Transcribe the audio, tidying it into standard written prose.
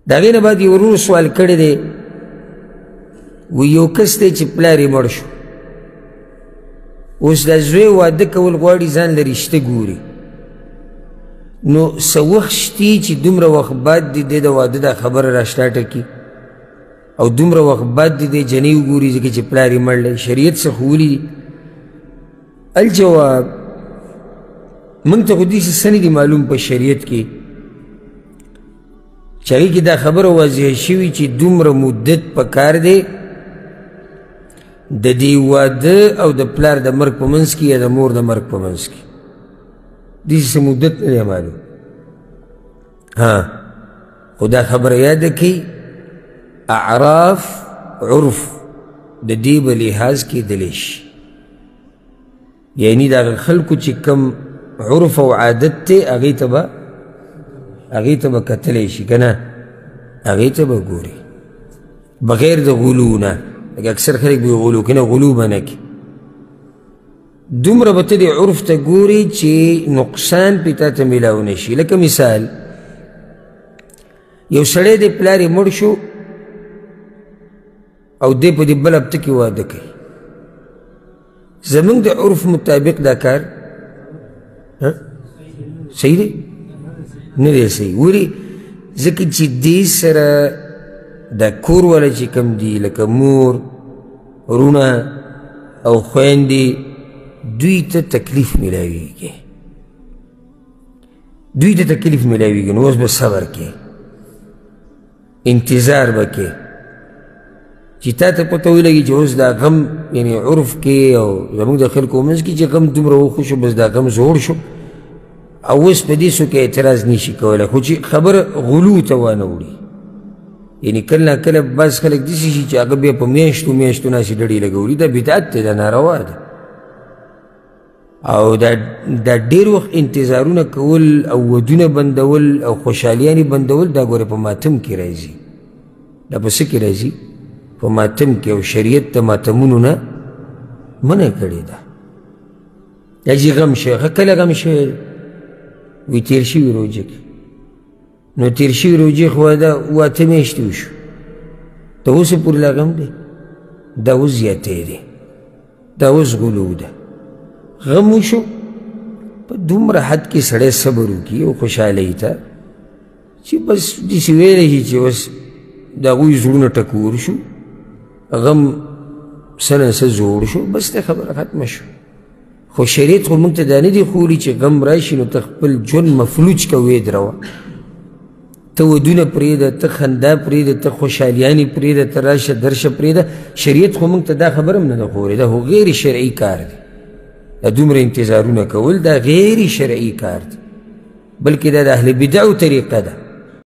د هغې نه بعد یو ورور سوال کړی دی وی یو کس دی چې پلار یې مړ شو اوس دا زوی واده کول غواړي ځان له رشته ګوري نو څه وخت شتي چې دومره وخت بعد دی د واده دا خبره را سټارټه کړي او دومره وخت بعد دی جنې وګوري ځکه چې پلار یې مړ دی شریعت څه ښوولي دي الجواب موږ ته خو داسې څه نه دي معلوم په شریعت کې چې هغې کې دا خبره واضحه شوي چې دومره مدت پکار دی د دې واده او د پلار د مرګ په منځ کې یا د مور د مرګ په منځ کې داسې څه مدت نه دی معلوم خو دا خبره یاده کړئ اعراف عرف د دې به لحاظ کېدلی شي یعنې د هغه خلکو چې کم عرف او عادت دی هغې ته به کتلی شي که نه هغې ته به ګوري بغیر د غلو نه لکه اکثر خلک به غلو کنه غلو به نه کړي دومره به ته د عرف ته ګوري چې نقصان پې تا ته میلاو نه شي لکه مثال یو سړی دی پلار یې مړ شو او دی په دې بل هفته کې واده کوي زمونږ د عرف مطابق دا کار صحیح دی نه دی صحیح ولې ځکه چې دې سره دا کور والا چې کم دي لکه مور وروڼه او خویندې دوی ته تکلیف میلاویږي نو اوس به صبر کې انتظار به کې چې تا ته پته ولګي چې اوس دا غم یعنې عرف کې او زموږ د خلکو منځ کې چې غم دومره وخو شو بس دا غم زوړ شو او اوس په دې سو کې اعتراض نشي کولی خو چې خبره غلو ته وانه وړي یعنې کله نه کله بعض خلک داسې شي چې هغه بیا په میاشتو ناسې ډډې لګولي دا بدعت دی دا ناروا ده او دا ډېر وخت انتظارونه کول او ودونه بندول او خوشحالیانې بندول دا ګوره په ماتم کې راځي دا په څه کې راځي په ماتم کې او شریعت د ماتمونو نه منع کړې ده دا چې غم شوی ښه کله غم شوی وی تیر شوي روژه کې نو تیر شوي روژې خو دا 8 میاشتې وشو د اوسه پورې لا غم دی دا اوس زیاتی دی دا اوس غلو ده غم وشو په دومره حد کې سړی صبر وکړي او خوشحالۍ ته چې بس داسې ویلی شي چې اوس د هغوی زړونه ټکور شو غم څه نه څه زوړ شو بس د خبره ختمه شو خو شریعت خو موږ ته دا نه دي ښوولي چې غم راشي نو ته خپل ژوند مفلوج که ویې دروه ته ودونه پرېږده ته خندا پرېږده ته خوشحالیانې پرېږده ته راشه درشه پرېږده شریعت خو موږ ته دا خبره هم نه ده ښوولې دا خو غیر شرعي کار دی دا دومره انتظارونه کول دا غیر شرعي کار دی بلکې دا د اهل بدعو طریقه ده